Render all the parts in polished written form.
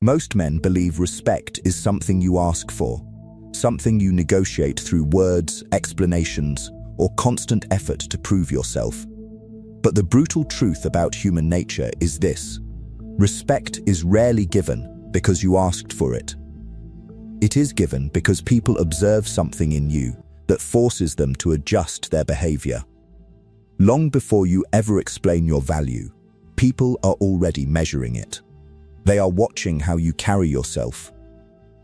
Most men believe respect is something you ask for, something you negotiate through words, explanations, or constant effort to prove yourself. But the brutal truth about human nature is this: respect is rarely given because you asked for it. It is given because people observe something in you that forces them to adjust their behavior. Long before you ever explain your value, people are already measuring it. They are watching how you carry yourself,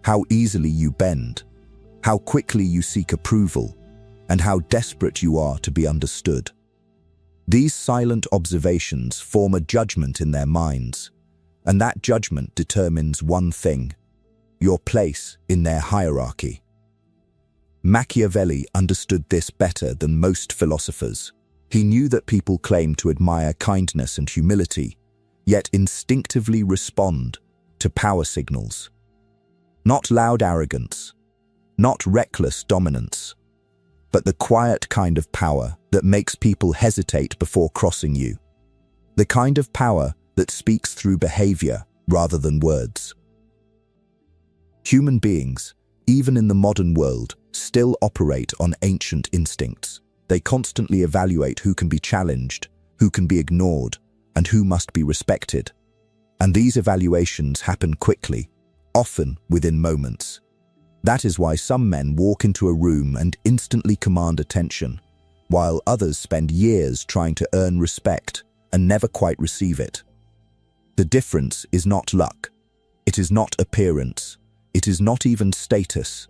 how easily you bend, how quickly you seek approval, and how desperate you are to be understood. These silent observations form a judgment in their minds, and that judgment determines one thing: your place in their hierarchy. Machiavelli understood this better than most philosophers. He knew that people claim to admire kindness and humility, yet instinctively respond to power signals. Not loud arrogance, not reckless dominance, but the quiet kind of power that makes people hesitate before crossing you. The kind of power that speaks through behavior rather than words. Human beings, even in the modern world, still operate on ancient instincts. They constantly evaluate who can be challenged, who can be ignored, and who must be respected. And these evaluations happen quickly, often within moments. That is why some men walk into a room and instantly command attention, while others spend years trying to earn respect and never quite receive it. The difference is not luck. It is not appearance. It is not even status.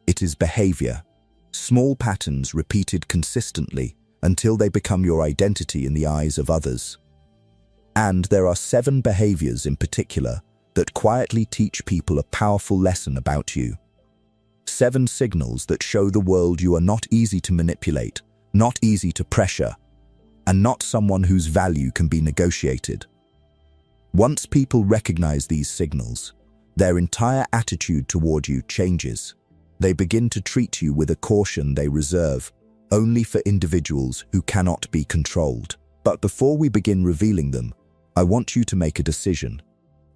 It is behavior. Small patterns repeated consistently until they become your identity in the eyes of others. And there are 7 behaviors in particular that quietly teach people a powerful lesson about you. 7 signals that show the world you are not easy to manipulate, not easy to pressure, and not someone whose value can be negotiated. Once people recognize these signals, their entire attitude toward you changes. They begin to treat you with a caution they reserve only for individuals who cannot be controlled. But before we begin revealing them, I want you to make a decision.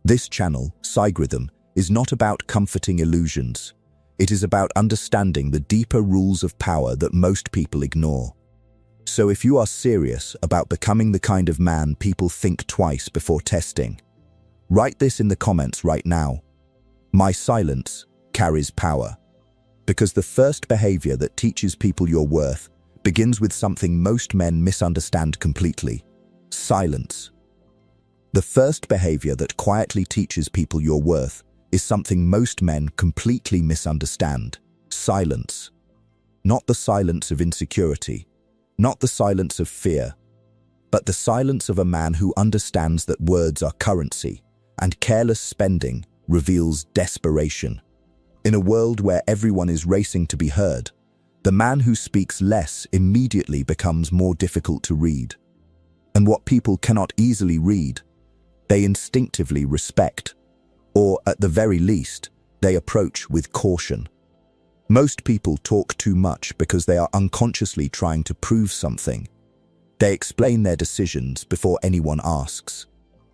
This channel, Stoicism, is not about comforting illusions. It is about understanding the deeper rules of power that most people ignore. So if you are serious about becoming the kind of man people think twice before testing, write this in the comments right now. My silence carries power. Because the first behavior that teaches people your worth begins with something most men misunderstand completely: silence. The first behavior that quietly teaches people your worth is something most men completely misunderstand: silence. Not the silence of insecurity, not the silence of fear, but the silence of a man who understands that words are currency, and careless spending reveals desperation. In a world where everyone is racing to be heard, the man who speaks less immediately becomes more difficult to read. And what people cannot easily read, they instinctively respect, or at the very least, they approach with caution. Most people talk too much because they are unconsciously trying to prove something. They explain their decisions before anyone asks.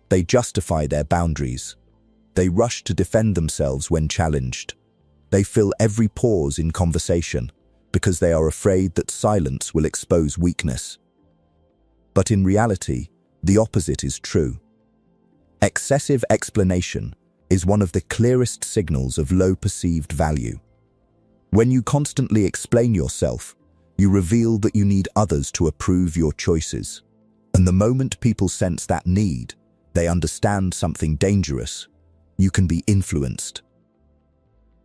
They justify their boundaries. They rush to defend themselves when challenged. They fill every pause in conversation because they are afraid that silence will expose weakness. But in reality, the opposite is true. Excessive explanation is one of the clearest signals of low perceived value. When you constantly explain yourself, you reveal that you need others to approve your choices. And the moment people sense that need, they understand something dangerous. You can be influenced.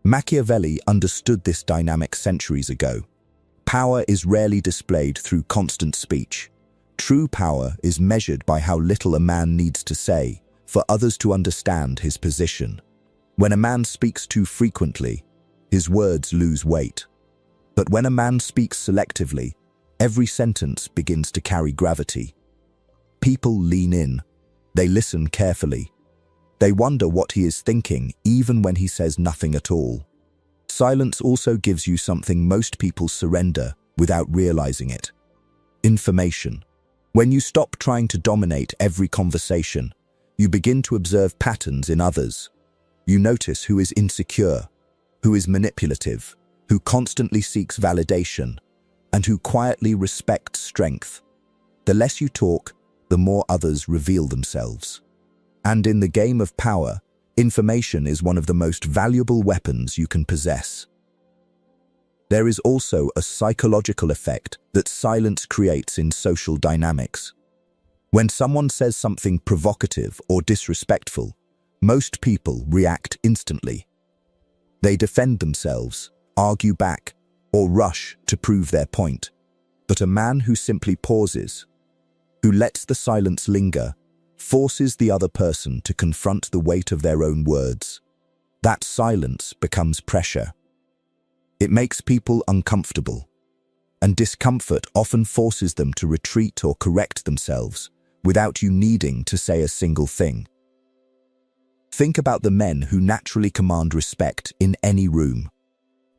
Machiavelli understood this dynamic centuries ago. Power is rarely displayed through constant speech. True power is measured by how little a man needs to say for others to understand his position. When a man speaks too frequently, his words lose weight. But when a man speaks selectively, every sentence begins to carry gravity. People lean in. They listen carefully. They wonder what he is thinking, even when he says nothing at all. Silence also gives you something most people surrender without realizing it: information. When you stop trying to dominate every conversation, you begin to observe patterns in others. You notice who is insecure, who is manipulative, who constantly seeks validation, and who quietly respects strength. The less you talk, the more others reveal themselves. And in the game of power, information is one of the most valuable weapons you can possess. There is also a psychological effect that silence creates in social dynamics. When someone says something provocative or disrespectful, most people react instantly. They defend themselves, argue back, or rush to prove their point. But a man who simply pauses, who lets the silence linger, forces the other person to confront the weight of their own words. That silence becomes pressure. It makes people uncomfortable, and discomfort often forces them to retreat or correct themselves without you needing to say a single thing. Think about the men who naturally command respect in any room.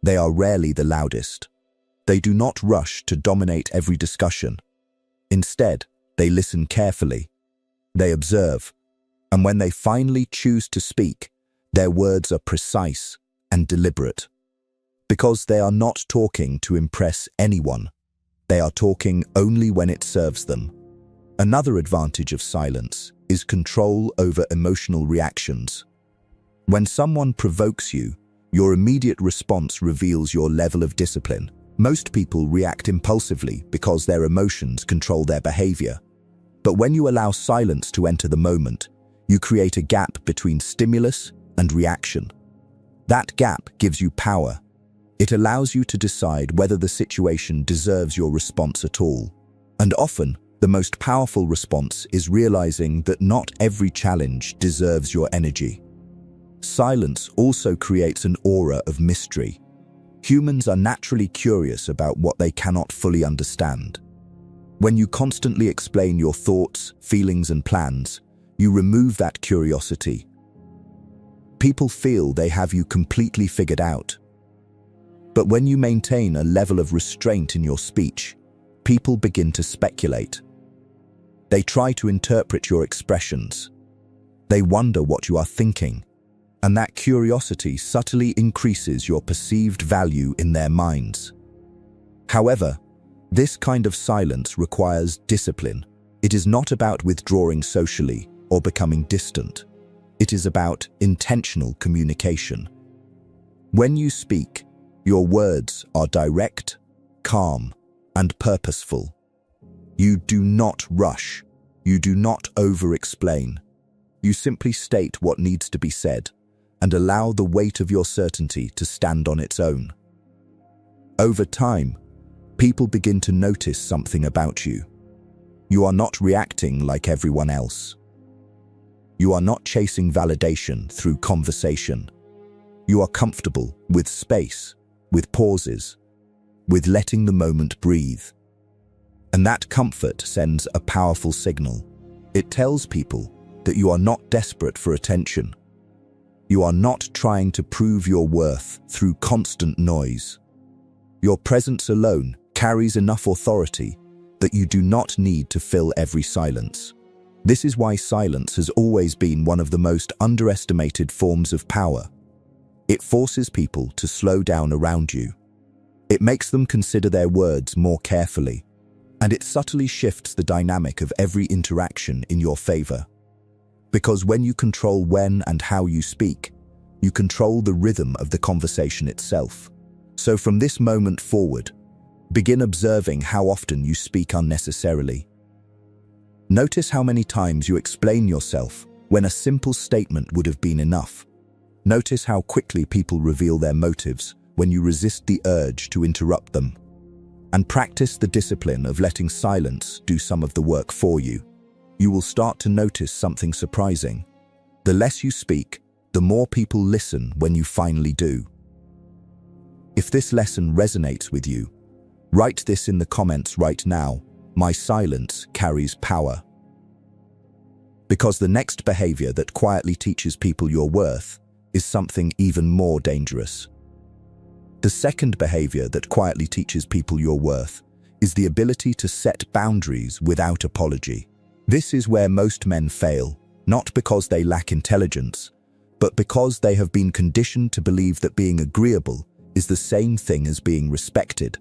They are rarely the loudest. They do not rush to dominate every discussion. Instead, they listen carefully. They observe, and when they finally choose to speak, their words are precise and deliberate. Because they are not talking to impress anyone. They are talking only when it serves them. Another advantage of silence is control over emotional reactions. When someone provokes you, your immediate response reveals your level of discipline. Most people react impulsively because their emotions control their behavior. But when you allow silence to enter the moment, you create a gap between stimulus and reaction. That gap gives you power. It allows you to decide whether the situation deserves your response at all. And often, the most powerful response is realizing that not every challenge deserves your energy. Silence also creates an aura of mystery. Humans are naturally curious about what they cannot fully understand. When you constantly explain your thoughts, feelings, and plans, you remove that curiosity. People feel they have you completely figured out. But when you maintain a level of restraint in your speech, people begin to speculate. They try to interpret your expressions. They wonder what you are thinking, and that curiosity subtly increases your perceived value in their minds. However, this kind of silence requires discipline. It is not about withdrawing socially or becoming distant. It is about intentional communication. When you speak, your words are direct, calm, and purposeful. You do not rush. You do not over-explain. You simply state what needs to be said and allow the weight of your certainty to stand on its own. Over time, people begin to notice something about you. You are not reacting like everyone else. You are not chasing validation through conversation. You are comfortable with space, with pauses, with letting the moment breathe. And that comfort sends a powerful signal. It tells people that you are not desperate for attention. You are not trying to prove your worth through constant noise. Your presence alone carries enough authority that you do not need to fill every silence. This is why silence has always been one of the most underestimated forms of power. It forces people to slow down around you. It makes them consider their words more carefully, and it subtly shifts the dynamic of every interaction in your favor. Because when you control when and how you speak, you control the rhythm of the conversation itself. So from this moment forward, begin observing how often you speak unnecessarily. Notice how many times you explain yourself when a simple statement would have been enough. Notice how quickly people reveal their motives when you resist the urge to interrupt them. And practice the discipline of letting silence do some of the work for you. You will start to notice something surprising. The less you speak, the more people listen when you finally do. If this lesson resonates with you, write this in the comments right now. My silence carries power. Because the next behavior that quietly teaches people your worth is something even more dangerous. The second behavior that quietly teaches people your worth is the ability to set boundaries without apology. This is where most men fail, not because they lack intelligence, but because they have been conditioned to believe that being agreeable is the same thing as being respected.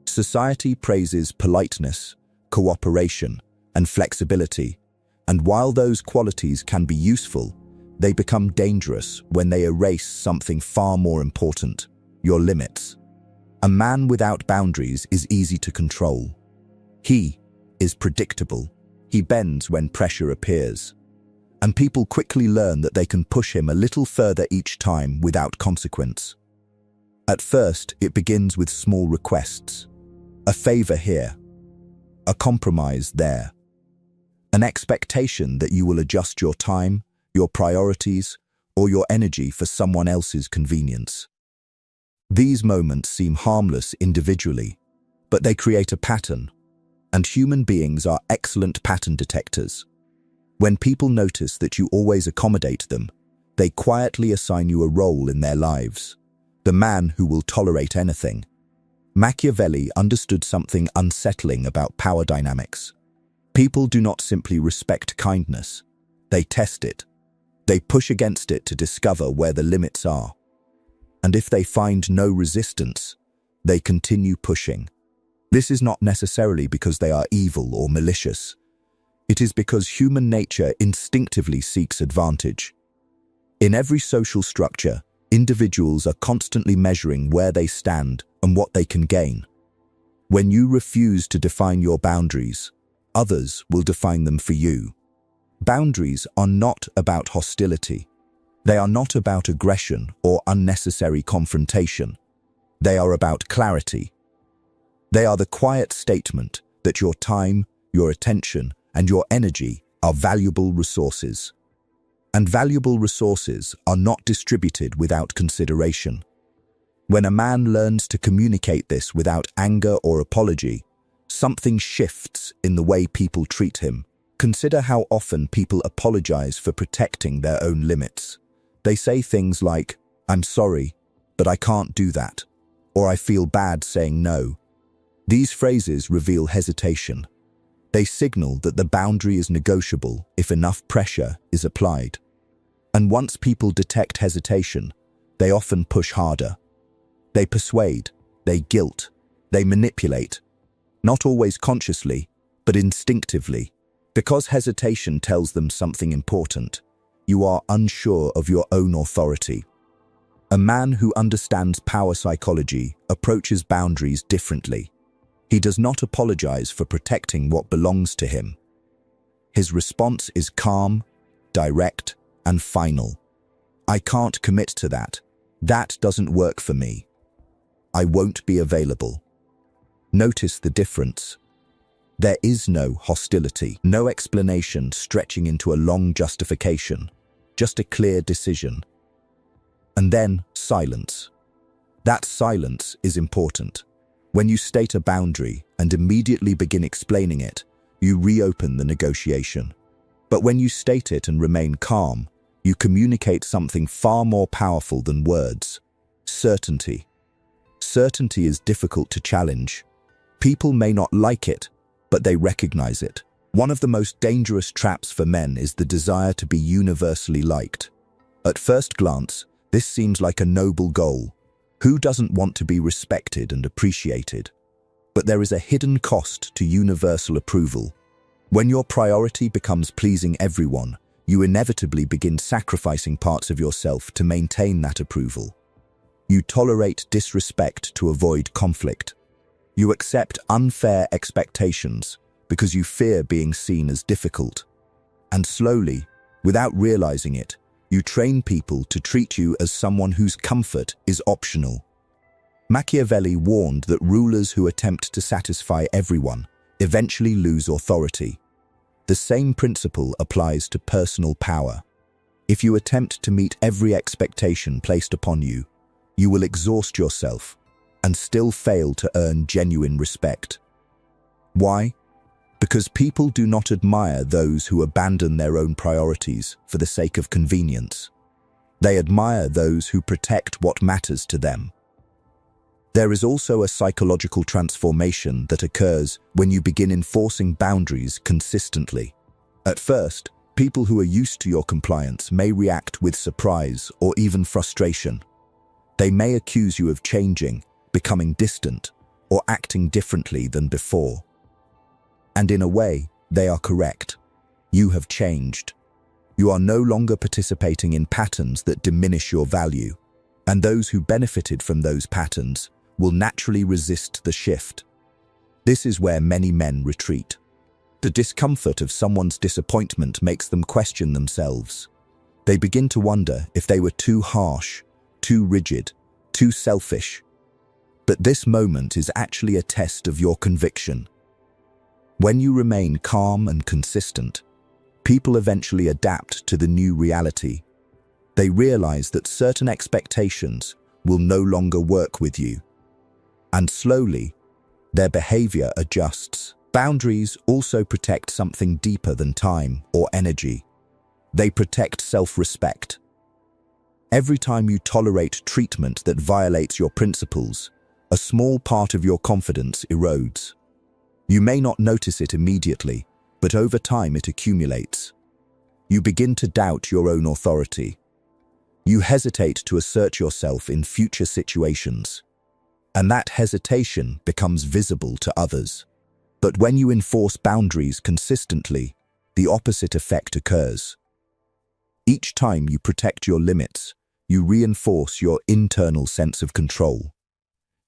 Society praises politeness, cooperation, and flexibility, and while those qualities can be useful, they become dangerous when they erase something far more important: your limits. A man without boundaries is easy to control. He is predictable. He bends when pressure appears. And people quickly learn that they can push him a little further each time without consequence. At first, it begins with small requests. A favor here, a compromise there, an expectation that you will adjust your time, your priorities, or your energy for someone else's convenience. These moments seem harmless individually, but they create a pattern, and human beings are excellent pattern detectors. When people notice that you always accommodate them, they quietly assign you a role in their lives, the man who will tolerate anything. Machiavelli understood something unsettling about power dynamics. People do not simply respect kindness, they test it. They push against it to discover where the limits are. And if they find no resistance, they continue pushing. This is not necessarily because they are evil or malicious. It is because human nature instinctively seeks advantage. In every social structure, individuals are constantly measuring where they stand and what they can gain. When you refuse to define your boundaries, others will define them for you. Boundaries are not about hostility. They are not about aggression or unnecessary confrontation. They are about clarity. They are the quiet statement that your time, your attention, and your energy are valuable resources. And valuable resources are not distributed without consideration. When a man learns to communicate this without anger or apology, something shifts in the way people treat him. Consider how often people apologize for protecting their own limits. They say things like, "I'm sorry, but I can't do that," or "I feel bad saying no." These phrases reveal hesitation. They signal that the boundary is negotiable if enough pressure is applied. And once people detect hesitation, they often push harder. They persuade, they guilt, they manipulate, not always consciously, but instinctively. Because hesitation tells them something important, you are unsure of your own authority. A man who understands power psychology approaches boundaries differently. He does not apologize for protecting what belongs to him. His response is calm, direct, and final. "I can't commit to that. That doesn't work for me. I won't be available." Notice the difference. There is no hostility, no explanation stretching into a long justification, just a clear decision. And then silence. That silence is important. When you state a boundary and immediately begin explaining it, you reopen the negotiation. But when you state it and remain calm, you communicate something far more powerful than words: certainty. Certainty is difficult to challenge. People may not like it, but they recognize it. One of the most dangerous traps for men is the desire to be universally liked. At first glance, this seems like a noble goal. Who doesn't want to be respected and appreciated? But there is a hidden cost to universal approval. When your priority becomes pleasing everyone, you inevitably begin sacrificing parts of yourself to maintain that approval. You tolerate disrespect to avoid conflict. You accept unfair expectations because you fear being seen as difficult. And slowly, without realizing it, you train people to treat you as someone whose comfort is optional. Machiavelli warned that rulers who attempt to satisfy everyone eventually lose authority. The same principle applies to personal power. If you attempt to meet every expectation placed upon you, you will exhaust yourself and still fail to earn genuine respect. Why? Because people do not admire those who abandon their own priorities for the sake of convenience. They admire those who protect what matters to them. There is also a psychological transformation that occurs when you begin enforcing boundaries consistently. At first, People who are used to your compliance may react with surprise or even frustration. They may accuse you of changing, becoming distant, or acting differently than before. And in a way, they are correct. You have changed. You are no longer participating in patterns that diminish your value, and those who benefited from those patterns will naturally resist the shift. This is where many men retreat. The discomfort of someone's disappointment makes them question themselves. They begin to wonder if they were too harsh, too rigid, too selfish. But this moment is actually a test of your conviction. When you remain calm and consistent, people eventually adapt to the new reality. They realize that certain expectations will no longer work with you. And slowly, their behavior adjusts. Boundaries also protect something deeper than time or energy. They protect self-respect. Every time you tolerate treatment that violates your principles, a small part of your confidence erodes. You may not notice it immediately, but over time it accumulates. You begin to doubt your own authority. You hesitate to assert yourself in future situations, and that hesitation becomes visible to others. But when you enforce boundaries consistently, the opposite effect occurs. Each time you protect your limits, you reinforce your internal sense of control.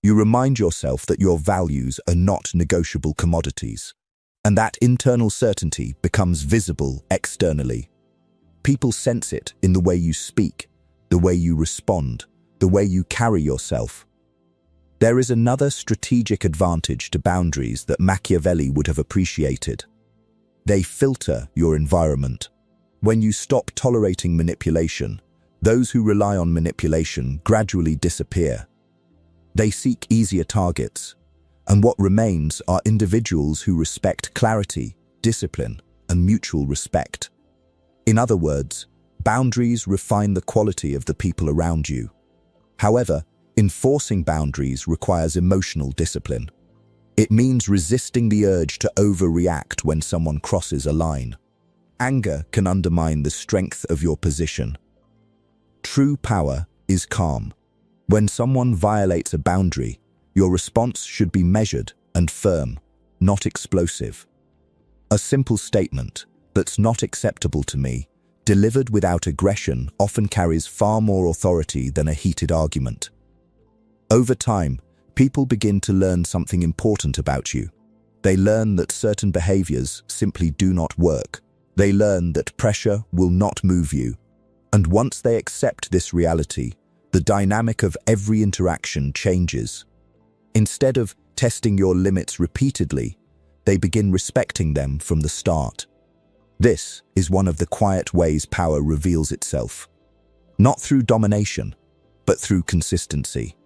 You remind yourself that your values are not negotiable commodities, and that internal certainty becomes visible externally. People sense it in the way you speak, the way you respond, the way you carry yourself. There is another strategic advantage to boundaries that Machiavelli would have appreciated. They filter your environment. When you stop tolerating manipulation, those who rely on manipulation gradually disappear. They seek easier targets, and what remains are individuals who respect clarity, discipline, and mutual respect. In other words, boundaries refine the quality of the people around you. However, enforcing boundaries requires emotional discipline. It means resisting the urge to overreact when someone crosses a line. Anger can undermine the strength of your position. True power is calm. When someone violates a boundary, your response should be measured and firm, not explosive. A simple statement, "That's not acceptable to me," delivered without aggression often carries far more authority than a heated argument. Over time, people begin to learn something important about you. They learn that certain behaviors simply do not work. They learn that pressure will not move you. And once they accept this reality, the dynamic of every interaction changes. Instead of testing your limits repeatedly, they begin respecting them from the start. This is one of the quiet ways power reveals itself. Not through domination, but through consistency.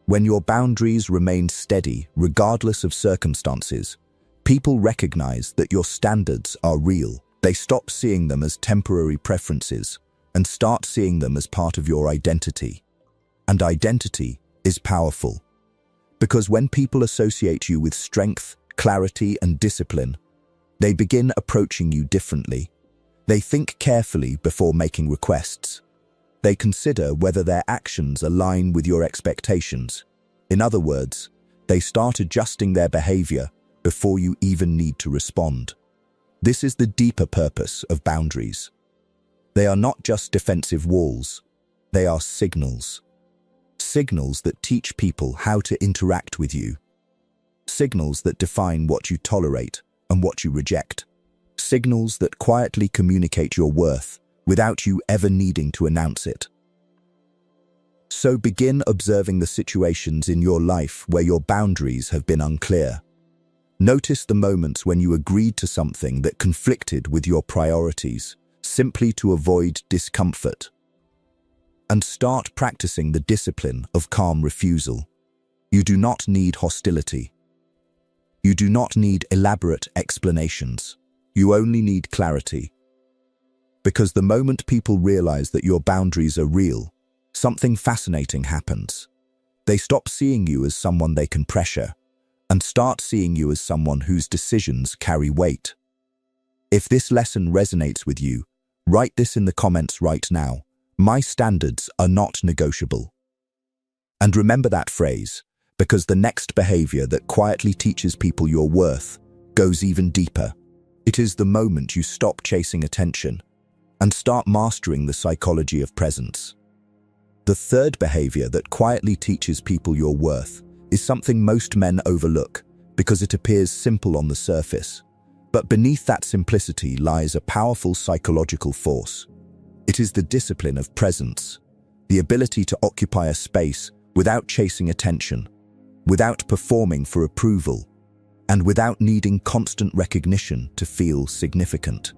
When your boundaries remain steady, regardless of circumstances, people recognize that your standards are real. They stop seeing them as temporary preferences and start seeing them as part of your identity. And identity is powerful, because when people associate you with strength, clarity, and discipline, they begin approaching you differently. They think carefully before making requests. They consider whether their actions align with your expectations. In other words, they start adjusting their behavior before you even need to respond. This is the deeper purpose of boundaries. They are not just defensive walls, they are signals. Signals that teach people how to interact with you. Signals that define what you tolerate and what you reject. Signals that quietly communicate your worth without you ever needing to announce it. So begin observing the situations in your life where your boundaries have been unclear. Notice the moments when you agreed to something that conflicted with your priorities, simply to avoid discomfort. And start practicing the discipline of calm refusal. You do not need hostility. You do not need elaborate explanations. You only need clarity. Because the moment people realize that your boundaries are real, something fascinating happens. They stop seeing you as someone they can pressure and start seeing you as someone whose decisions carry weight. If this lesson resonates with you, Write this in the comments right now. My standards are not negotiable. And remember that phrase, because the next behavior that quietly teaches people your worth goes even deeper. It is the moment you stop chasing attention and start mastering the psychology of presence. The third behavior that quietly teaches people your worth is something most men overlook because it appears simple on the surface. But beneath that simplicity lies a powerful psychological force. It is the discipline of presence, the ability to occupy a space without chasing attention, without performing for approval, and without needing constant recognition to feel significant.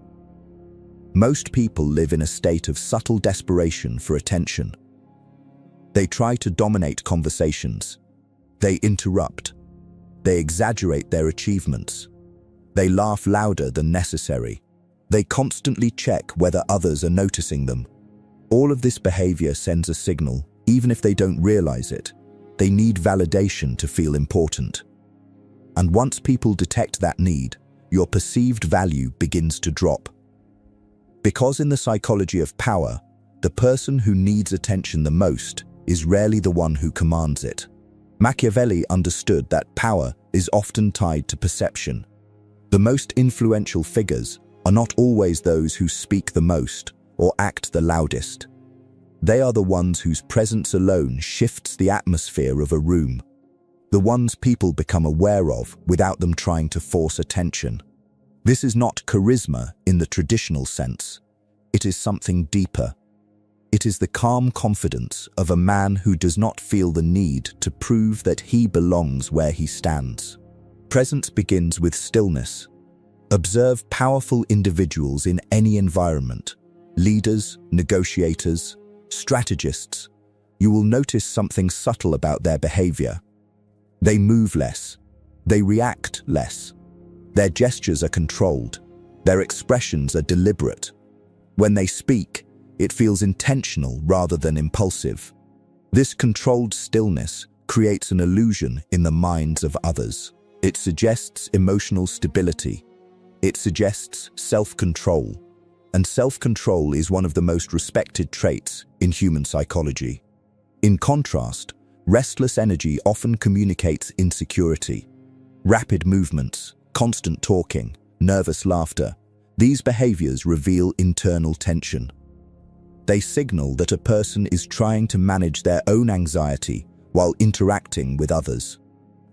Most people live in a state of subtle desperation for attention. They try to dominate conversations. They interrupt. They exaggerate their achievements. They laugh louder than necessary. They constantly check whether others are noticing them. All of this behavior sends a signal, even if they don't realize it. They need validation to feel important. And once people detect that need, your perceived value begins to drop. Because in the psychology of power, the person who needs attention the most is rarely the one who commands it. Machiavelli understood that power is often tied to perception. The most influential figures are not always those who speak the most or act the loudest. They are the ones whose presence alone shifts the atmosphere of a room, the ones people become aware of without them trying to force attention. This is not charisma in the traditional sense. It is something deeper. It is the calm confidence of a man who does not feel the need to prove that he belongs where he stands. Presence begins with stillness. Observe powerful individuals in any environment, leaders, negotiators, strategists. You will notice something subtle about their behavior. They move less. They react less. Their gestures are controlled. Their expressions are deliberate. When they speak, it feels intentional rather than impulsive. This controlled stillness creates an illusion in the minds of others. It suggests emotional stability. It suggests self-control. And self-control is one of the most respected traits in human psychology. In contrast, restless energy often communicates insecurity. Rapid movements, constant talking, nervous laughter, these behaviors reveal internal tension. They signal that a person is trying to manage their own anxiety while interacting with others.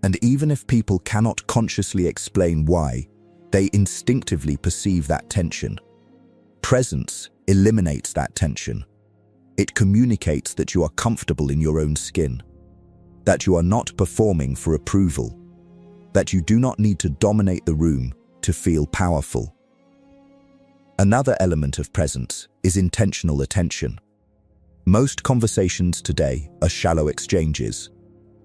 And even if people cannot consciously explain why, they instinctively perceive that tension. Presence eliminates that tension. It communicates that you are comfortable in your own skin, that you are not performing for approval, that you do not need to dominate the room to feel powerful. Another element of presence is intentional attention. Most conversations today are shallow exchanges.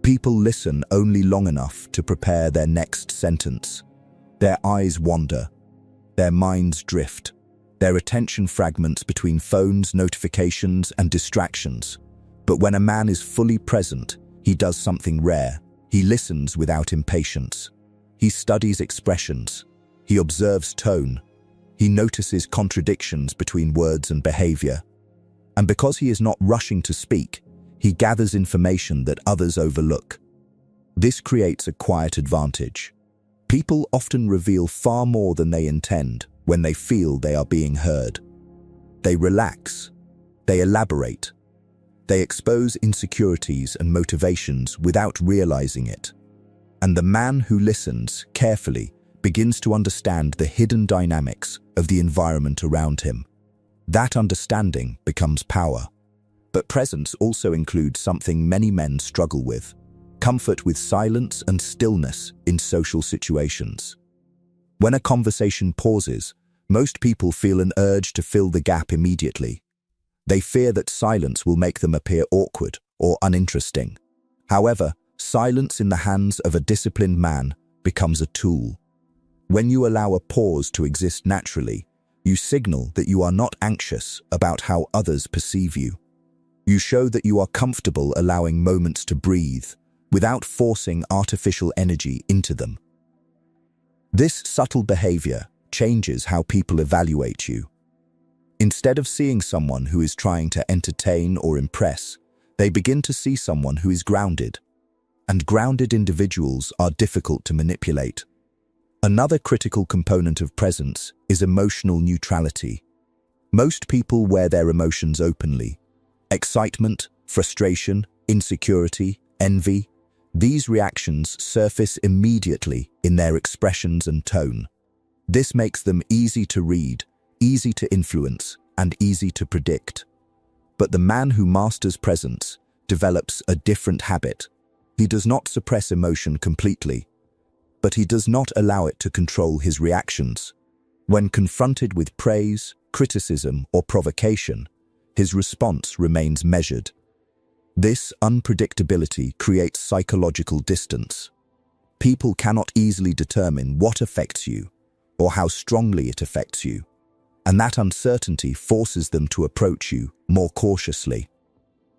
People listen only long enough to prepare their next sentence. Their eyes wander. Their minds drift. Their attention fragments between phones, notifications, and distractions. But when a man is fully present, he does something rare. He listens without impatience. He studies expressions. He observes tone. He notices contradictions between words and behavior. And because he is not rushing to speak, he gathers information that others overlook. This creates a quiet advantage. People often reveal far more than they intend when they feel they are being heard. They relax. They elaborate. They expose insecurities and motivations without realizing it. And the man who listens carefully begins to understand the hidden dynamics of the environment around him. That understanding becomes power. But presence also includes something many men struggle with: comfort with silence and stillness in social situations. When a conversation pauses, most people feel an urge to fill the gap immediately. They fear that silence will make them appear awkward or uninteresting. However, silence in the hands of a disciplined man becomes a tool. When you allow a pause to exist naturally, you signal that you are not anxious about how others perceive you. You show that you are comfortable allowing moments to breathe without forcing artificial energy into them. This subtle behavior changes how people evaluate you. Instead of seeing someone who is trying to entertain or impress, they begin to see someone who is grounded. And grounded individuals are difficult to manipulate. Another critical component of presence is emotional neutrality. Most people wear their emotions openly. Excitement, frustration, insecurity, envy, these reactions surface immediately in their expressions and tone. This makes them easy to read, easy to influence, and easy to predict. But the man who masters presence develops a different habit. He does not suppress emotion completely, but he does not allow it to control his reactions. When confronted with praise, criticism, or provocation, his response remains measured. This unpredictability creates psychological distance. People cannot easily determine what affects you or how strongly it affects you, and that uncertainty forces them to approach you more cautiously.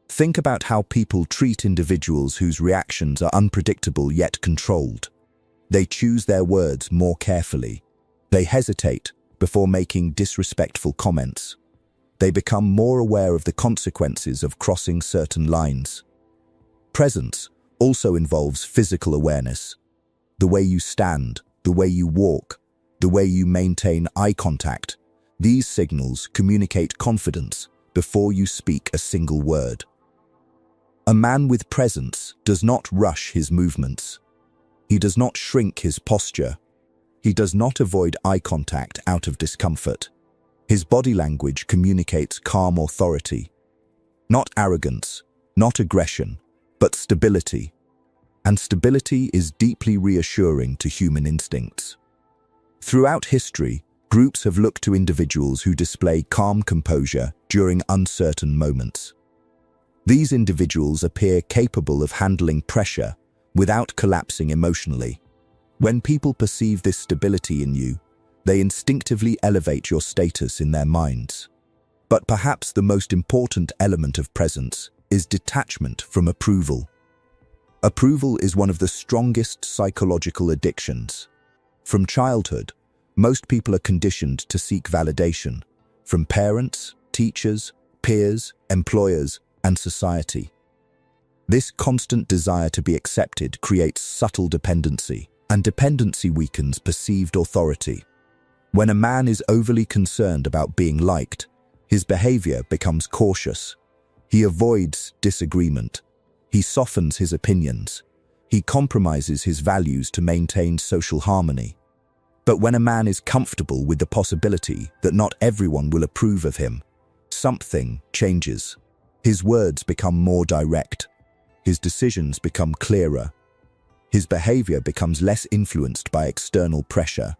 Think about how people treat individuals whose reactions are unpredictable yet controlled. They choose their words more carefully. They hesitate before making disrespectful comments. They become more aware of the consequences of crossing certain lines. Presence also involves physical awareness. The way you stand, the way you walk, the way you maintain eye contact, these signals communicate confidence before you speak a single word. A man with presence does not rush his movements. He does not shrink his posture. He does not avoid eye contact out of discomfort. His body language communicates calm authority. Not arrogance, not aggression, but stability. And stability is deeply reassuring to human instincts. Throughout history, groups have looked to individuals who display calm composure during uncertain moments. These individuals appear capable of handling pressure without collapsing emotionally. When people perceive this stability in you, they instinctively elevate your status in their minds. But perhaps the most important element of presence is detachment from approval. Approval is one of the strongest psychological addictions. From childhood, most people are conditioned to seek validation from parents, teachers, peers, employers, and society. This constant desire to be accepted creates subtle dependency, and dependency weakens perceived authority. When a man is overly concerned about being liked, his behavior becomes cautious. He avoids disagreement. He softens his opinions. He compromises his values to maintain social harmony. But when a man is comfortable with the possibility that not everyone will approve of him, something changes. His words become more direct. His decisions become clearer. His behavior becomes less influenced by external pressure.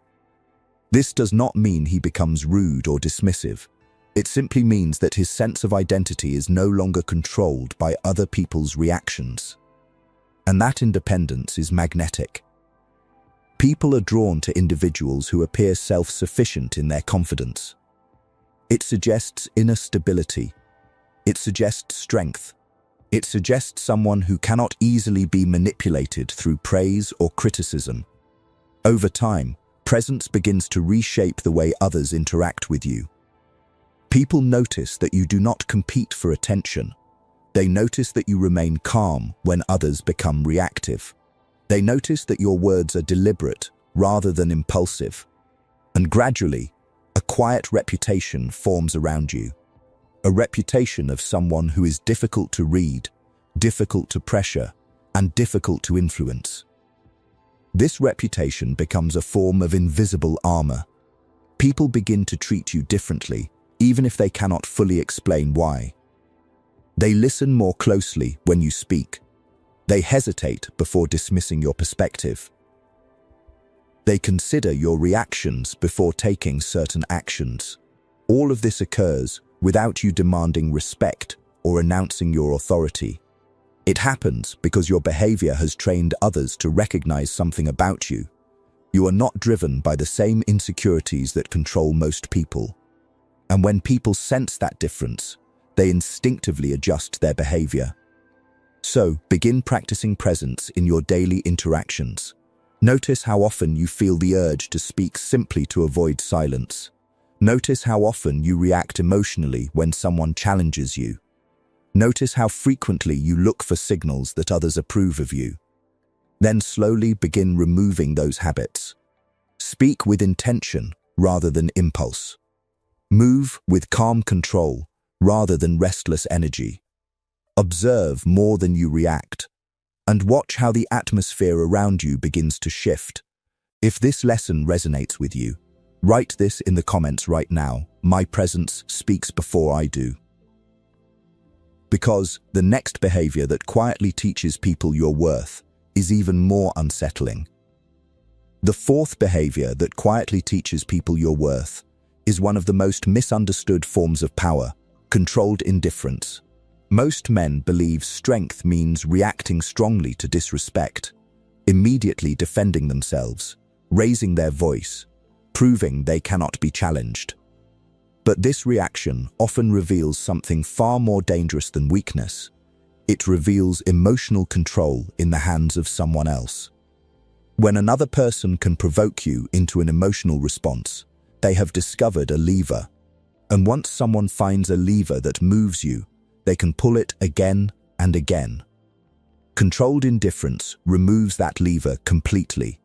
This does not mean he becomes rude or dismissive. It simply means that his sense of identity is no longer controlled by other people's reactions. And that independence is magnetic. People are drawn to individuals who appear self-sufficient in their confidence. It suggests inner stability. It suggests strength. It suggests someone who cannot easily be manipulated through praise or criticism. Over time, presence begins to reshape the way others interact with you. People notice that you do not compete for attention. They notice that you remain calm when others become reactive. They notice that your words are deliberate rather than impulsive. And gradually, a quiet reputation forms around you. A reputation of someone who is difficult to read, difficult to pressure, and difficult to influence. This reputation becomes a form of invisible armor. People begin to treat you differently, even if they cannot fully explain why. They listen more closely when you speak. They hesitate before dismissing your perspective. They consider your reactions before taking certain actions. All of this occurs without you demanding respect or announcing your authority. It happens because your behavior has trained others to recognize something about you. You are not driven by the same insecurities that control most people. And when people sense that difference, they instinctively adjust their behavior. So, begin practicing presence in your daily interactions. Notice how often you feel the urge to speak simply to avoid silence. Notice how often you react emotionally when someone challenges you. Notice how frequently you look for signals that others approve of you. Then slowly begin removing those habits. Speak with intention rather than impulse. Move with calm control rather than restless energy. Observe more than you react, and watch how the atmosphere around you begins to shift. If this lesson resonates with you, write this in the comments right now. My presence speaks before I do. Because the next behavior that quietly teaches people your worth is even more unsettling. The fourth behavior that quietly teaches people your worth is one of the most misunderstood forms of power: controlled indifference. Most men believe strength means reacting strongly to disrespect, immediately defending themselves, raising their voice, proving they cannot be challenged. But this reaction often reveals something far more dangerous than weakness. It reveals emotional control in the hands of someone else. When another person can provoke you into an emotional response, they have discovered a lever. And once someone finds a lever that moves you, they can pull it again and again. Controlled indifference removes that lever completely.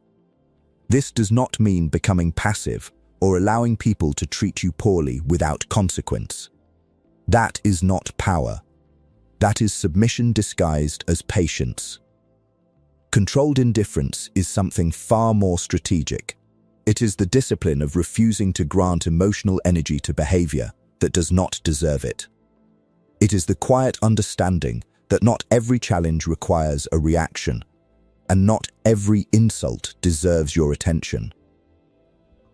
This does not mean becoming passive or allowing people to treat you poorly without consequence. That is not power. That is submission disguised as patience. Controlled indifference is something far more strategic. It is the discipline of refusing to grant emotional energy to behavior that does not deserve it. It is the quiet understanding that not every challenge requires a reaction, and not every insult deserves your attention.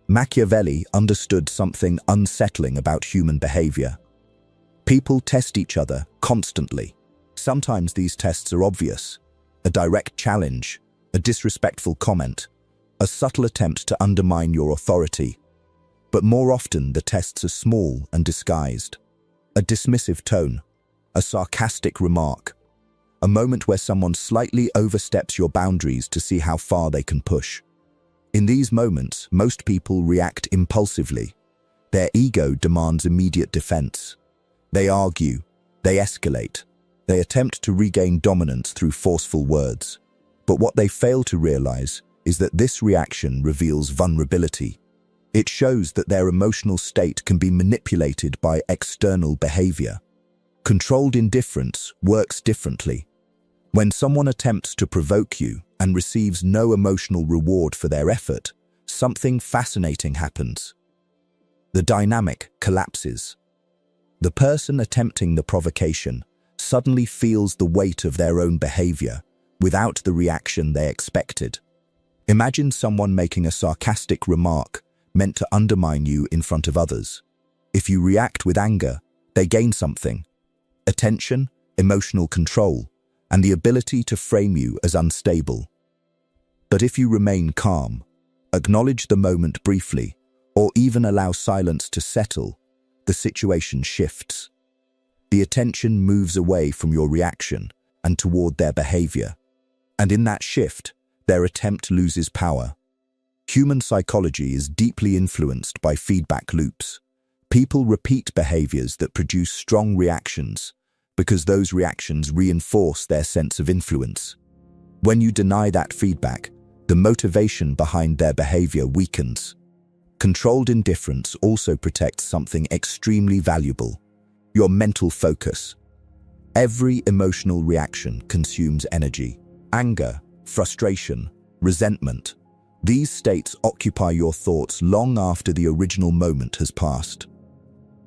Machiavelli understood something unsettling about human behavior. People test each other constantly. Sometimes these tests are obvious: a direct challenge, a disrespectful comment, a subtle attempt to undermine your authority. But more often the tests are small and disguised. A dismissive tone, a sarcastic remark, a moment where someone slightly oversteps your boundaries to see how far they can push. In these moments, most people react impulsively. Their ego demands immediate defense. They argue, they escalate, they attempt to regain dominance through forceful words. But what they fail to realize is that this reaction reveals vulnerability. It shows that their emotional state can be manipulated by external behavior. Controlled indifference works differently. When someone attempts to provoke you and receives no emotional reward for their effort, something fascinating happens. The dynamic collapses. The person attempting the provocation suddenly feels the weight of their own behavior without the reaction they expected. Imagine someone making a sarcastic remark meant to undermine you in front of others. If you react with anger, they gain something: attention, emotional control, and the ability to frame you as unstable. But if you remain calm, acknowledge the moment briefly, or even allow silence to settle, the situation shifts. The attention moves away from your reaction and toward their behavior. And in that shift, their attempt loses power. Human psychology is deeply influenced by feedback loops. People repeat behaviors that produce strong reactions because those reactions reinforce their sense of influence. When you deny that feedback, the motivation behind their behavior weakens. Controlled indifference also protects something extremely valuable: your mental focus. Every emotional reaction consumes energy. Anger, frustration, resentment. These states occupy your thoughts long after the original moment has passed.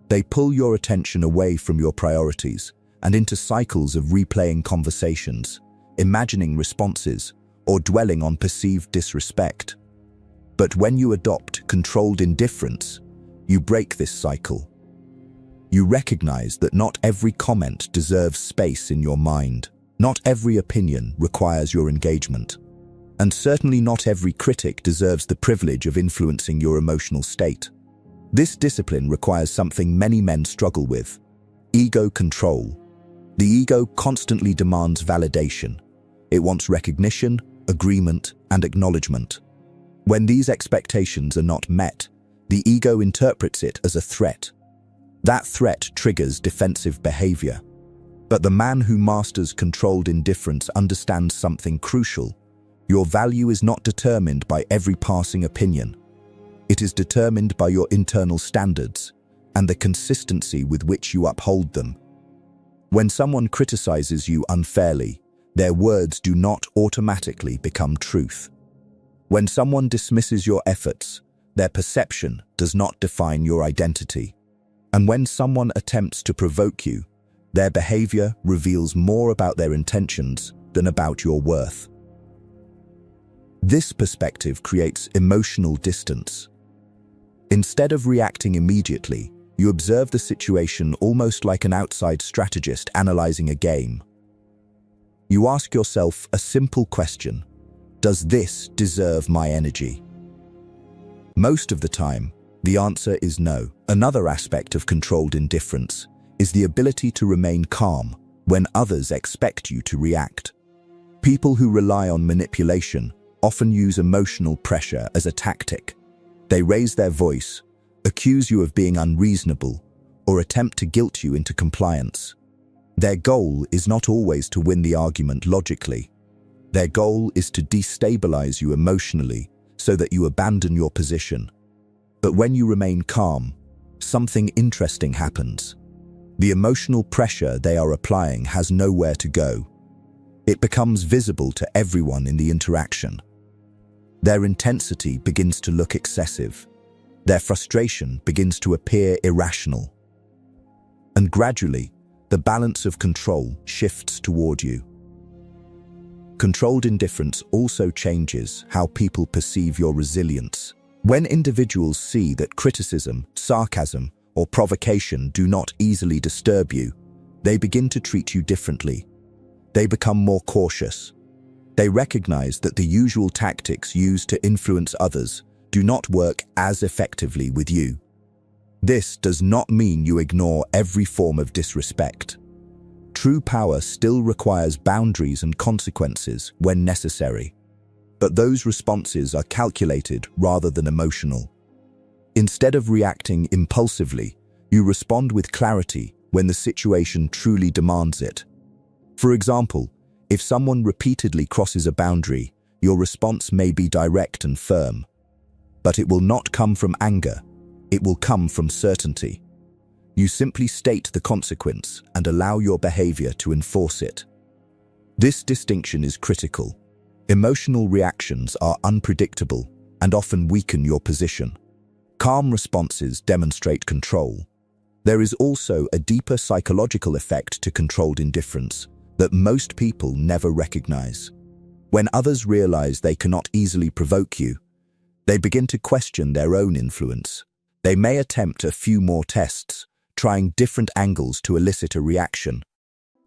They pull your attention away from your priorities and into cycles of replaying conversations, imagining responses, or dwelling on perceived disrespect. But when you adopt controlled indifference, you break this cycle. You recognize that not every comment deserves space in your mind. Not every opinion requires your engagement. And certainly not every critic deserves the privilege of influencing your emotional state. This discipline requires something many men struggle with: ego control. The ego constantly demands validation. It wants recognition, agreement, and acknowledgement. When these expectations are not met, the ego interprets it as a threat. That threat triggers defensive behavior. But the man who masters controlled indifference understands something crucial. Your value is not determined by every passing opinion. It is determined by your internal standards and the consistency with which you uphold them. When someone criticizes you unfairly, their words do not automatically become truth. When someone dismisses your efforts, their perception does not define your identity. And when someone attempts to provoke you, their behavior reveals more about their intentions than about your worth. This perspective creates emotional distance. Instead of reacting immediately, you observe the situation almost like an outside strategist analyzing a game. You ask yourself a simple question: does this deserve my energy? Most of the time, the answer is no. Another aspect of controlled indifference is the ability to remain calm when others expect you to react. People who rely on manipulation often use emotional pressure as a tactic. They raise their voice, accuse you of being unreasonable, or attempt to guilt you into compliance. Their goal is not always to win the argument logically. Their goal is to destabilize you emotionally so that you abandon your position. But when you remain calm, something interesting happens. The emotional pressure they are applying has nowhere to go. It becomes visible to everyone in the interaction. Their intensity begins to look excessive. Their frustration begins to appear irrational. And gradually, the balance of control shifts toward you. Controlled indifference also changes how people perceive your resilience. When individuals see that criticism, sarcasm, or provocation do not easily disturb you, they begin to treat you differently. They become more cautious. They recognize that the usual tactics used to influence others do not work as effectively with you. This does not mean you ignore every form of disrespect. True power still requires boundaries and consequences when necessary. But those responses are calculated rather than emotional. Instead of reacting impulsively, you respond with clarity when the situation truly demands it. For example, if someone repeatedly crosses a boundary, your response may be direct and firm. But it will not come from anger. It will come from certainty. You simply state the consequence and allow your behavior to enforce it. This distinction is critical. Emotional reactions are unpredictable and often weaken your position. Calm responses demonstrate control. There is also a deeper psychological effect to controlled indifference that most people never recognize. When others realize they cannot easily provoke you, they begin to question their own influence. They may attempt a few more tests, trying different angles to elicit a reaction.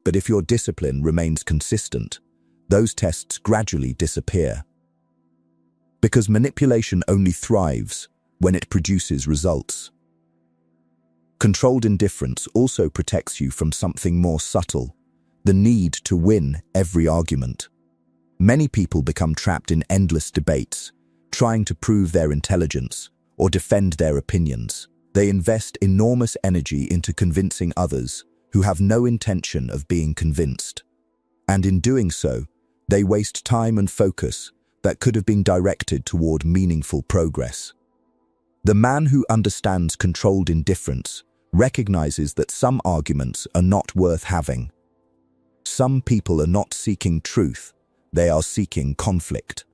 But if your discipline remains consistent, those tests gradually disappear. Because manipulation only thrives when it produces results. Controlled indifference also protects you from something more subtle: the need to win every argument. Many people become trapped in endless debates, trying to prove their intelligence or defend their opinions. They invest enormous energy into convincing others who have no intention of being convinced. And in doing so, they waste time and focus that could have been directed toward meaningful progress. The man who understands controlled indifference recognizes that some arguments are not worth having. Some people are not seeking truth, they are seeking conflict.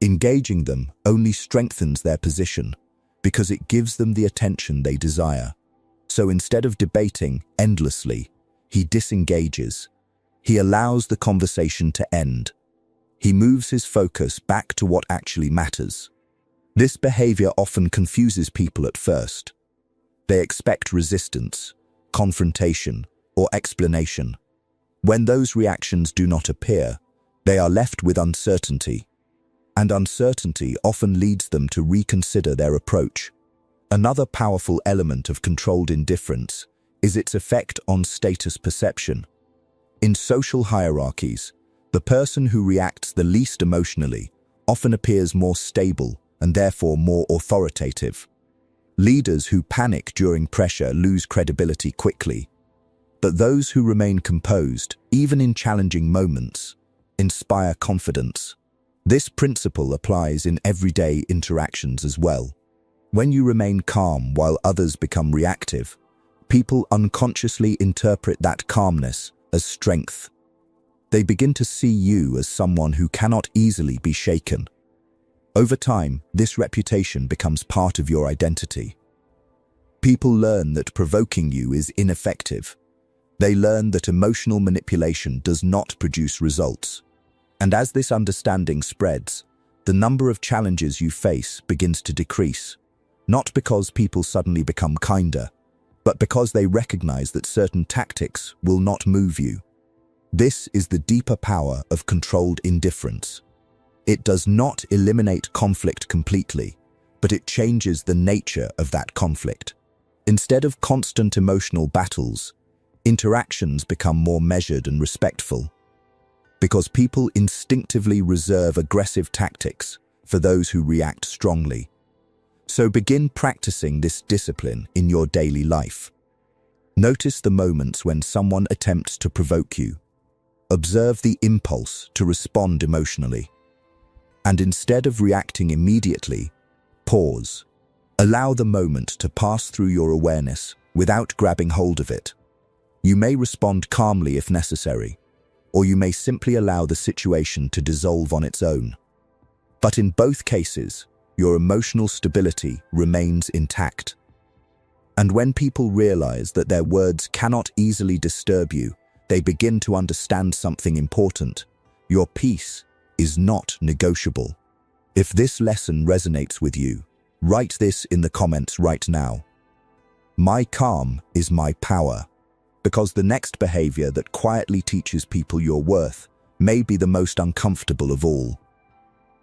Engaging them only strengthens their position because it gives them the attention they desire. So instead of debating endlessly, he disengages. He allows the conversation to end. He moves his focus back to what actually matters. This behavior often confuses people at first. They expect resistance, confrontation, or explanation. When those reactions do not appear, they are left with uncertainty. And uncertainty often leads them to reconsider their approach. Another powerful element of controlled indifference is its effect on status perception. In social hierarchies, the person who reacts the least emotionally often appears more stable and therefore more authoritative. Leaders who panic during pressure lose credibility quickly, but those who remain composed, even in challenging moments, inspire confidence. This principle applies in everyday interactions as well. When you remain calm while others become reactive, people unconsciously interpret that calmness as strength. They begin to see you as someone who cannot easily be shaken. Over time, this reputation becomes part of your identity. People learn that provoking you is ineffective. They learn that emotional manipulation does not produce results. And as this understanding spreads, the number of challenges you face begins to decrease, not because people suddenly become kinder, but because they recognize that certain tactics will not move you. This is the deeper power of controlled indifference. It does not eliminate conflict completely, but it changes the nature of that conflict. Instead of constant emotional battles, interactions become more measured and respectful, because people instinctively reserve aggressive tactics for those who react strongly. So begin practicing this discipline in your daily life. Notice the moments when someone attempts to provoke you. Observe the impulse to respond emotionally. And instead of reacting immediately, pause. Allow the moment to pass through your awareness without grabbing hold of it. You may respond calmly if necessary, or you may simply allow the situation to dissolve on its own. But in both cases, your emotional stability remains intact. And when people realize that their words cannot easily disturb you, they begin to understand something important. Your peace is not negotiable. If this lesson resonates with you, write this in the comments right now. My calm is my power. Because the next behavior that quietly teaches people your worth may be the most uncomfortable of all.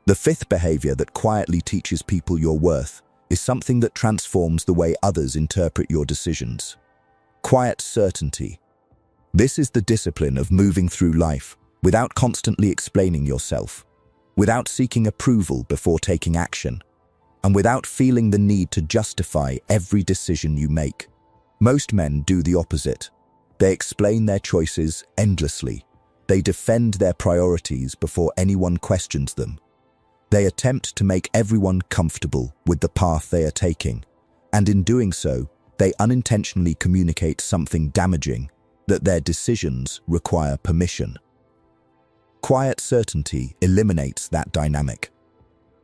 The fifth behavior that quietly teaches people your worth is something that transforms the way others interpret your decisions. Quiet certainty. This is the discipline of moving through life without constantly explaining yourself, without seeking approval before taking action, and without feeling the need to justify every decision you make. Most men do the opposite. They explain their choices endlessly. They defend their priorities before anyone questions them. They attempt to make everyone comfortable with the path they are taking, and in doing so, they unintentionally communicate something damaging, that their decisions require permission. Quiet certainty eliminates that dynamic.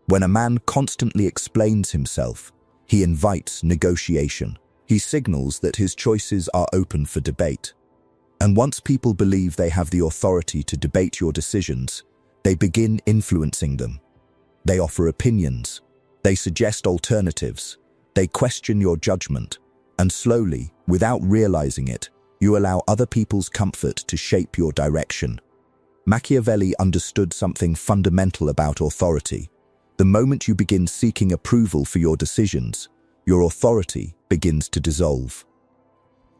When a man constantly explains himself, he invites negotiation. He signals that his choices are open for debate. And once people believe they have the authority to debate your decisions, they begin influencing them. They offer opinions. They suggest alternatives. They question your judgment. And slowly, without realizing it, you allow other people's comfort to shape your direction. Machiavelli understood something fundamental about authority. The moment you begin seeking approval for your decisions, your authority begins to dissolve.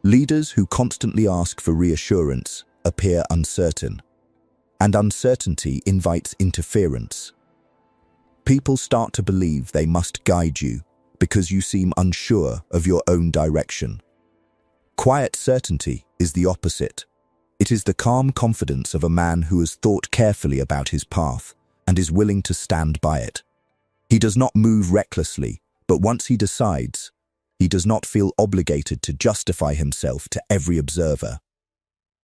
Leaders who constantly ask for reassurance appear uncertain, and uncertainty invites interference. People start to believe they must guide you because you seem unsure of your own direction. Quiet certainty is the opposite. It is the calm confidence of a man who has thought carefully about his path and is willing to stand by it. He does not move recklessly, but once he decides, he does not feel obligated to justify himself to every observer.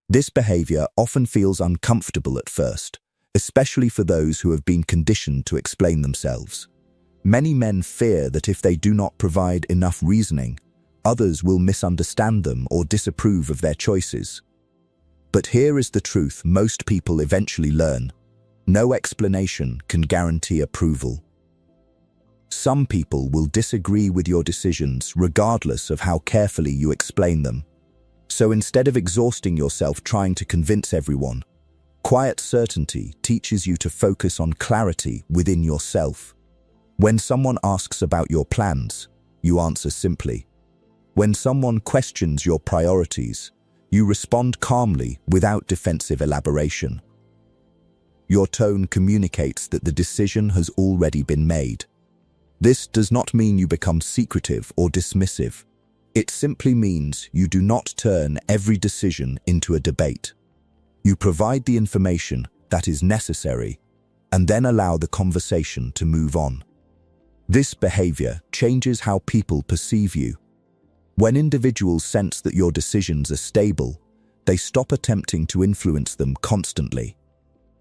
This behavior often feels uncomfortable at first, especially for those who have been conditioned to explain themselves. Many men fear that if they do not provide enough reasoning, others will misunderstand them or disapprove of their choices. But here is the truth most people eventually learn. No explanation can guarantee approval. Some people will disagree with your decisions regardless of how carefully you explain them. So instead of exhausting yourself trying to convince everyone, quiet certainty teaches you to focus on clarity within yourself. When someone asks about your plans, you answer simply. When someone questions your priorities, you respond calmly without defensive elaboration. Your tone communicates that the decision has already been made. This does not mean you become secretive or dismissive. It simply means you do not turn every decision into a debate. You provide the information that is necessary and then allow the conversation to move on. This behavior changes how people perceive you. When individuals sense that your decisions are stable, they stop attempting to influence them constantly.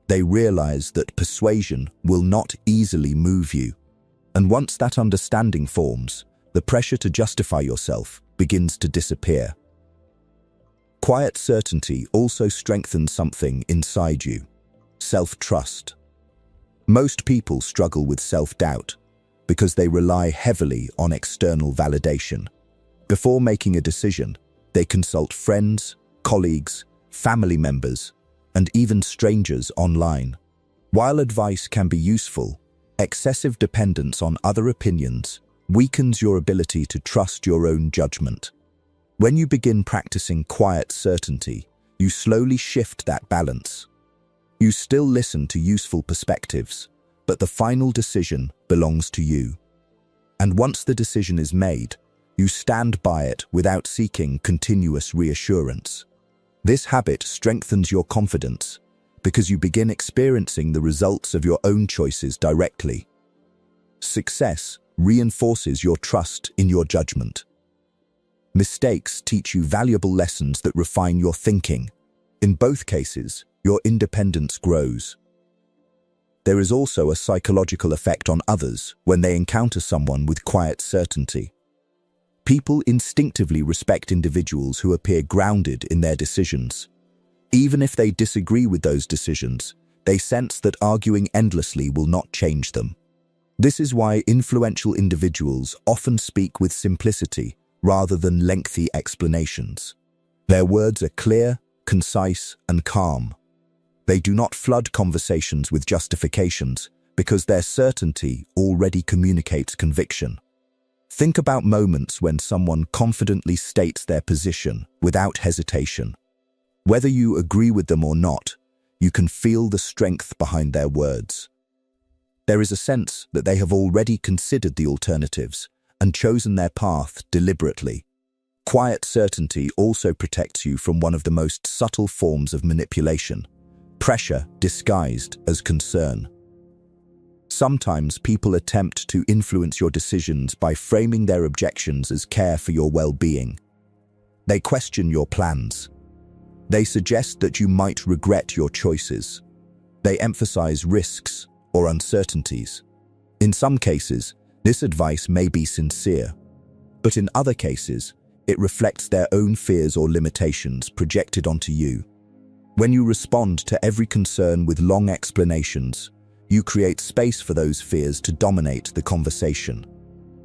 They realize that persuasion will not easily move you. And once that understanding forms, the pressure to justify yourself begins to disappear. Quiet certainty also strengthens something inside you: self-trust. Most people struggle with self-doubt because they rely heavily on external validation. Before making a decision, they consult friends, colleagues, family members, and even strangers online. While advice can be useful, excessive dependence on other opinions weakens your ability to trust your own judgment. When you begin practicing quiet certainty, you slowly shift that balance. You still listen to useful perspectives, but the final decision belongs to you. And once the decision is made, you stand by it without seeking continuous reassurance. This habit strengthens your confidence because you begin experiencing the results of your own choices directly. Success reinforces your trust in your judgment. Mistakes teach you valuable lessons that refine your thinking. In both cases, your independence grows. There is also a psychological effect on others when they encounter someone with quiet certainty. People instinctively respect individuals who appear grounded in their decisions. Even if they disagree with those decisions, they sense that arguing endlessly will not change them. This is why influential individuals often speak with simplicity rather than lengthy explanations. Their words are clear, concise, and calm. They do not flood conversations with justifications because their certainty already communicates conviction. Think about moments when someone confidently states their position without hesitation. Whether you agree with them or not, you can feel the strength behind their words. There is a sense that they have already considered the alternatives and chosen their path deliberately. Quiet certainty also protects you from one of the most subtle forms of manipulation: pressure disguised as concern. Sometimes people attempt to influence your decisions by framing their objections as care for your well-being. They question your plans. They suggest that you might regret your choices. They emphasize risks or uncertainties. In some cases, this advice may be sincere, but in other cases, it reflects their own fears or limitations projected onto you. When you respond to every concern with long explanations, you create space for those fears to dominate the conversation.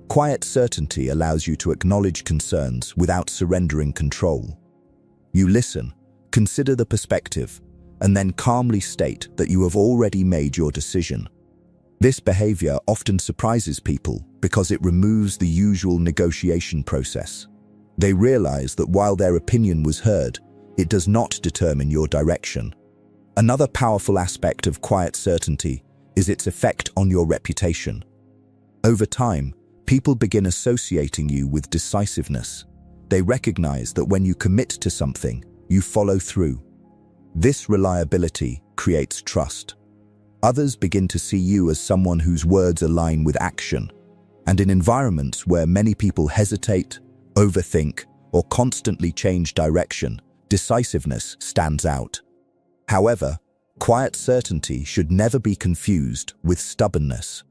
Quiet certainty allows you to acknowledge concerns without surrendering control. You listen, consider the perspective, and then calmly state that you have already made your decision. This behavior often surprises people because it removes the usual negotiation process. They realize that while their opinion was heard, it does not determine your direction. Another powerful aspect of quiet certainty is its effect on your reputation. Over time, people begin associating you with decisiveness. They recognize that when you commit to something, you follow through. This reliability creates trust. Others begin to see you as someone whose words align with action. And in environments where many people hesitate, overthink, or constantly change direction, decisiveness stands out. However, quiet certainty should never be confused with stubbornness.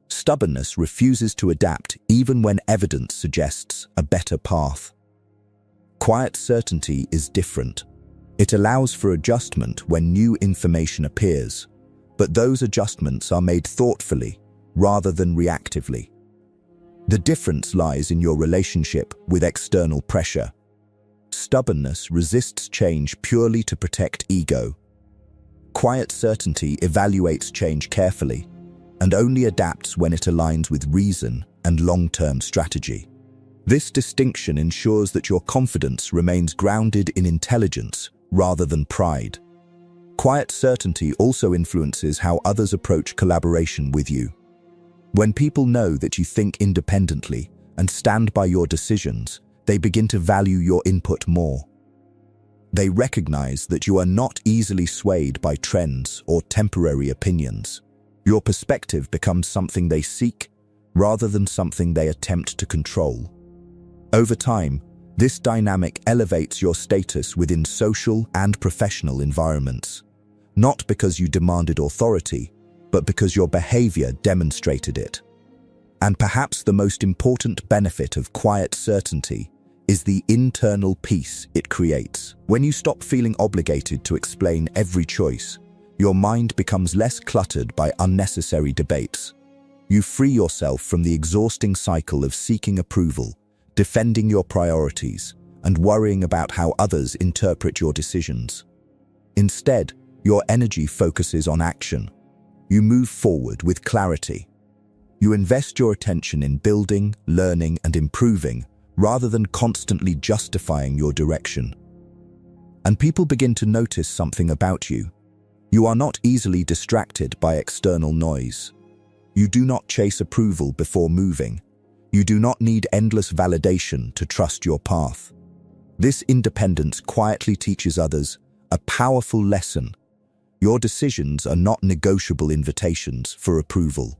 Stubbornness refuses to adapt even when evidence suggests a better path. Quiet certainty is different. It allows for adjustment when new information appears, but those adjustments are made thoughtfully rather than reactively. The difference lies in your relationship with external pressure. Stubbornness resists change purely to protect ego. Quiet certainty evaluates change carefully and only adapts when it aligns with reason and long-term strategy. This distinction ensures that your confidence remains grounded in intelligence rather than pride. Quiet certainty also influences how others approach collaboration with you. When people know that you think independently and stand by your decisions, they begin to value your input more. They recognize that you are not easily swayed by trends or temporary opinions. Your perspective becomes something they seek rather than something they attempt to control. Over time, this dynamic elevates your status within social and professional environments, not because you demanded authority, but because your behavior demonstrated it. And perhaps the most important benefit of quiet certainty is the internal peace it creates. When you stop feeling obligated to explain every choice, your mind becomes less cluttered by unnecessary debates. You free yourself from the exhausting cycle of seeking approval, defending your priorities, and worrying about how others interpret your decisions. Instead, your energy focuses on action. You move forward with clarity. You invest your attention in building, learning, and improving, rather than constantly justifying your direction. And people begin to notice something about you. You are not easily distracted by external noise. You do not chase approval before moving. You do not need endless validation to trust your path. This independence quietly teaches others a powerful lesson. Your decisions are not negotiable invitations for approval.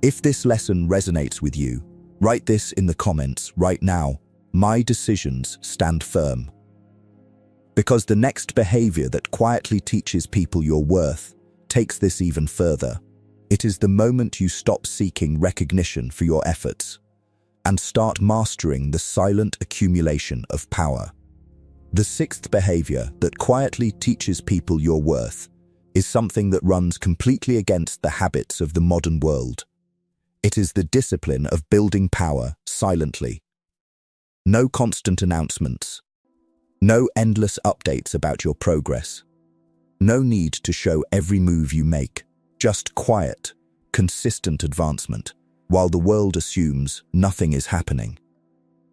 If this lesson resonates with you, write this in the comments right now. My decisions stand firm. Because the next behavior that quietly teaches people your worth takes this even further. It is the moment you stop seeking recognition for your efforts and start mastering the silent accumulation of power. The sixth behavior that quietly teaches people your worth is something that runs completely against the habits of the modern world. It is the discipline of building power silently. No constant announcements. No endless updates about your progress. No need to show every move you make. Just quiet, consistent advancement, while the world assumes nothing is happening.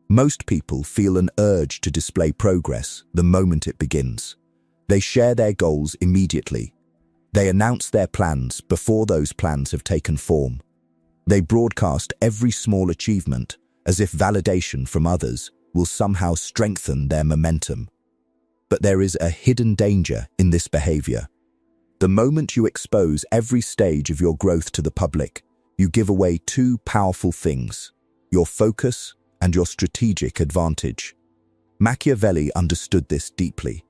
Most people feel an urge to display progress the moment it begins. They share their goals immediately. They announce their plans before those plans have taken form. They broadcast every small achievement as if validation from others will somehow strengthen their momentum. But there is a hidden danger in this behavior. The moment you expose every stage of your growth to the public, you give away two powerful things: your focus and your strategic advantage. Machiavelli understood this deeply.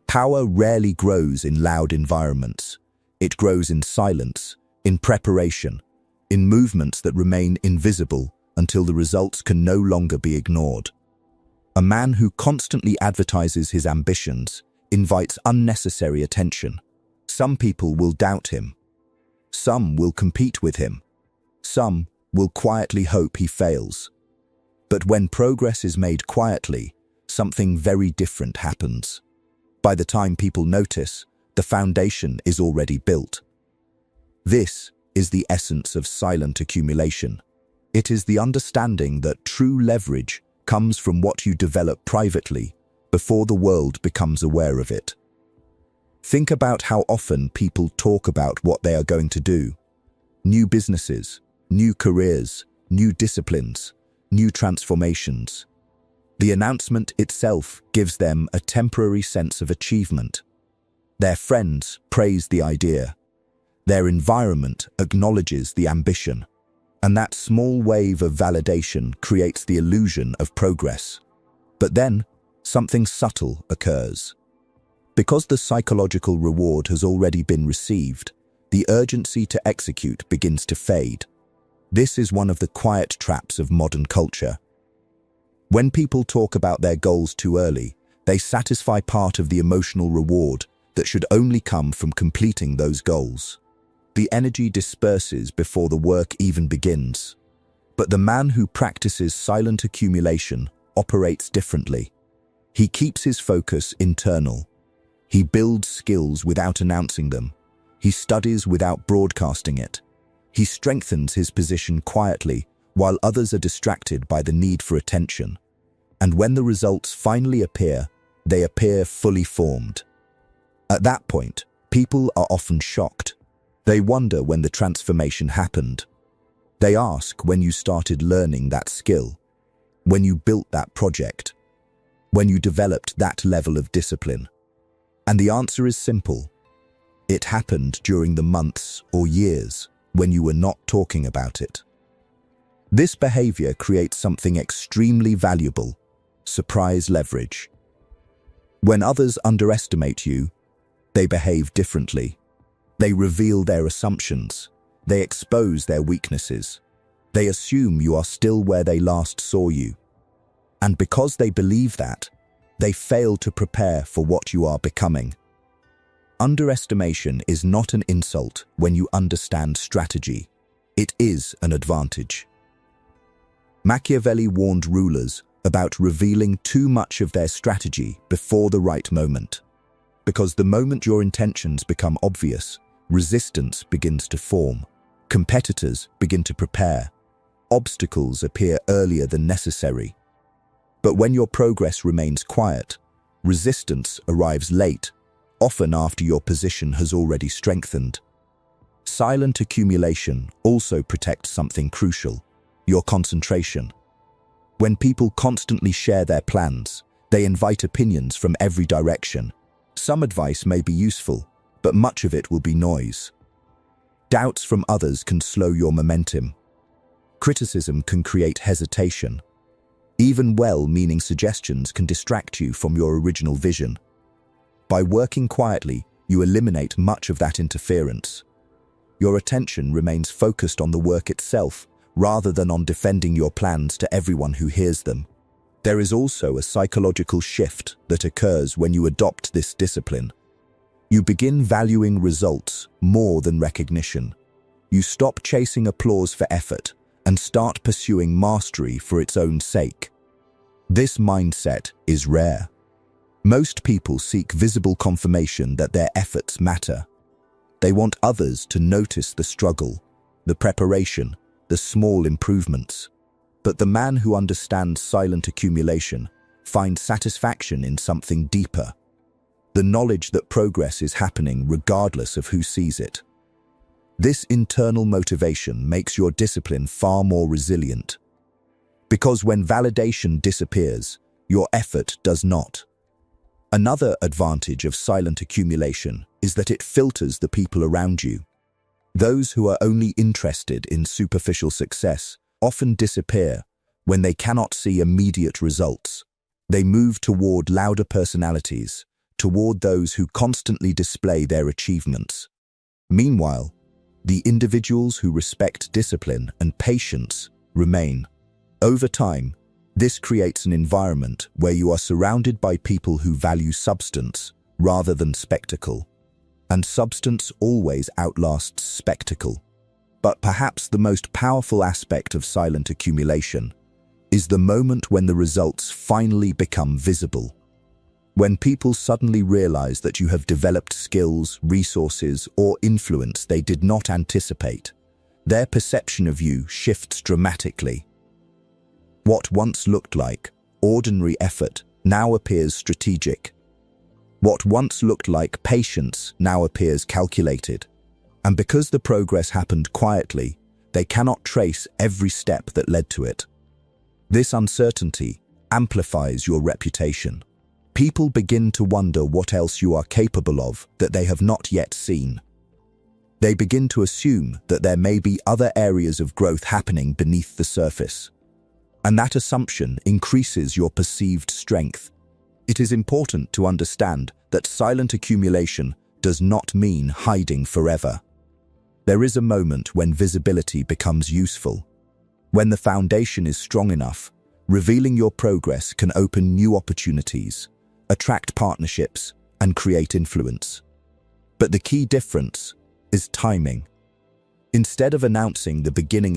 Power rarely grows in loud environments. It grows in silence, in preparation, in movements that remain invisible until the results can no longer be ignored. A man who constantly advertises his ambitions invites unnecessary attention. Some people will doubt him. Some will compete with him. Some will quietly hope he fails. But when progress is made quietly, something very different happens. By the time people notice, the foundation is already built. This is the essence of silent accumulation. It is the understanding that true leverage comes from what you develop privately before the world becomes aware of it. Think about how often people talk about what they are going to do. New businesses, new careers, new disciplines, new transformations. The announcement itself gives them a temporary sense of achievement. Their friends praise the idea. Their environment acknowledges the ambition. And that small wave of validation creates the illusion of progress. But then, something subtle occurs. Because the psychological reward has already been received, the urgency to execute begins to fade. This is one of the quiet traps of modern culture. When people talk about their goals too early, they satisfy part of the emotional reward that should only come from completing those goals. The energy disperses before the work even begins. But the man who practices silent accumulation operates differently. He keeps his focus internal. He builds skills without announcing them. He studies without broadcasting it. He strengthens his position quietly while others are distracted by the need for attention. And when the results finally appear, they appear fully formed. At that point, people are often shocked. They wonder when the transformation happened. They ask when you started learning that skill, when you built that project, when you developed that level of discipline. And the answer is simple. It happened during the months or years when you were not talking about it. This behavior creates something extremely valuable: surprise leverage. When others underestimate you, they behave differently. They reveal their assumptions. They expose their weaknesses. They assume you are still where they last saw you. And because they believe that, they fail to prepare for what you are becoming. Underestimation is not an insult when you understand strategy. It is an advantage. Machiavelli warned rulers about revealing too much of their strategy before the right moment. Because the moment your intentions become obvious, resistance begins to form. Competitors begin to prepare. Obstacles appear earlier than necessary. But when your progress remains quiet, resistance arrives late, often after your position has already strengthened. Silent accumulation also protects something crucial: your concentration. When people constantly share their plans, they invite opinions from every direction. Some advice may be useful, but much of it will be noise. Doubts from others can slow your momentum. Criticism can create hesitation. Even well-meaning suggestions can distract you from your original vision. By working quietly, you eliminate much of that interference. Your attention remains focused on the work itself, rather than on defending your plans to everyone who hears them. There is also a psychological shift that occurs when you adopt this discipline. You begin valuing results more than recognition. You stop chasing applause for effort and start pursuing mastery for its own sake. This mindset is rare. Most people seek visible confirmation that their efforts matter. They want others to notice the struggle, the preparation, the small improvements. But the man who understands silent accumulation finds satisfaction in something deeper: the knowledge that progress is happening regardless of who sees it. This internal motivation makes your discipline far more resilient. Because when validation disappears, your effort does not. Another advantage of silent accumulation is that it filters the people around you. Those who are only interested in superficial success often disappear when they cannot see immediate results. They move toward louder personalities, toward those who constantly display their achievements. Meanwhile, the individuals who respect discipline and patience remain. Over time, this creates an environment where you are surrounded by people who value substance rather than spectacle. And substance always outlasts spectacle. But perhaps the most powerful aspect of silent accumulation is the moment when the results finally become visible. When people suddenly realize that you have developed skills, resources, or influence they did not anticipate, their perception of you shifts dramatically. What once looked like ordinary effort now appears strategic. What once looked like patience now appears calculated. And because the progress happened quietly, they cannot trace every step that led to it. This uncertainty amplifies your reputation. People begin to wonder what else you are capable of that they have not yet seen. They begin to assume that there may be other areas of growth happening beneath the surface. And that assumption increases your perceived strength. It is important to understand that silent accumulation does not mean hiding forever. There is a moment when visibility becomes useful. When the foundation is strong enough, revealing your progress can open new opportunities, attract partnerships, and create influence. But the key difference is timing. Instead of announcing the beginning of